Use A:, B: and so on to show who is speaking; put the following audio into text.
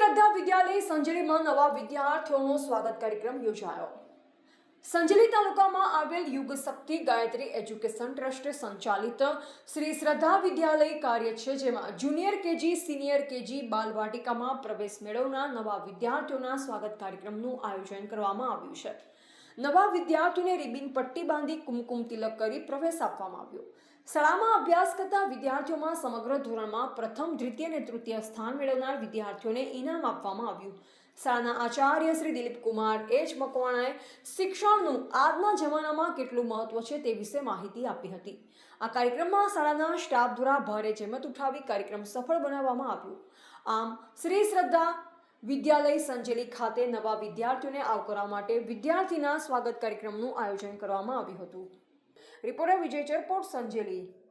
A: શ્રદ્ધા વિદ્યાલય સંજેલીમાં નવા વિદ્યાર્થીઓનો સ્વાગત કાર્યક્રમ યોજાયો। સંજેલી તાલુકામાં આવેલ યુગ શક્તિ ગાયત્રી એજ્યુકેશન ટ્રસ્ટ સંચાલિત શ્રી શ્રદ્ધા વિદ્યાલય કાર્ય છે, જેમાં જુનિયર કેજી, સિનિયર કેજી, બાલવાટિકામાં પ્રવેશ મેળવનાર નવા વિદ્યાર્થીઓના સ્વાગત કાર્યક્રમનું આયોજન કરવામાં આવ્યું છે। નવા વિદ્યાર્થીઓને રિબિન પટ્ટી બાંધી કુમકુમ તિલક કરી પ્રવેશ આપવામાં આવ્યો। શાળામાં અભ્યાસ કરતા વિદ્યાર્થીઓમાં સમગ્ર ધોરણમાં પ્રથમ, દ્વિતીય અને તૃતીય સ્થાન મેળવનાર વિદ્યાર્થીઓને ઇનામ આપવામાં આવ્યું। શાળાના આચાર્ય શ્રી દિલીપ કુમાર એચ મકવાણાએ શિક્ષણનું આજના જમાનામાં કેટલું મહત્વ છે તે વિશે માહિતી આપી હતી। આ કાર્યક્રમમાં શાળાના સ્ટાફ દ્વારા ભારે જહેમત ઉઠાવી કાર્યક્રમ સફળ બનાવવામાં આવ્યો। આમ શ્રી શ્રદ્ધા વિદ્યાલય સંજેલી ખાતે નવા વિદ્યાર્થીઓને આવકારવા માટે વિદ્યાર્થીના સ્વાગત કાર્યક્રમનું આયોજન કરવામાં આવ્યું હતું। રિપોર્ટર વિજય ચરપોટ, સંજેલી।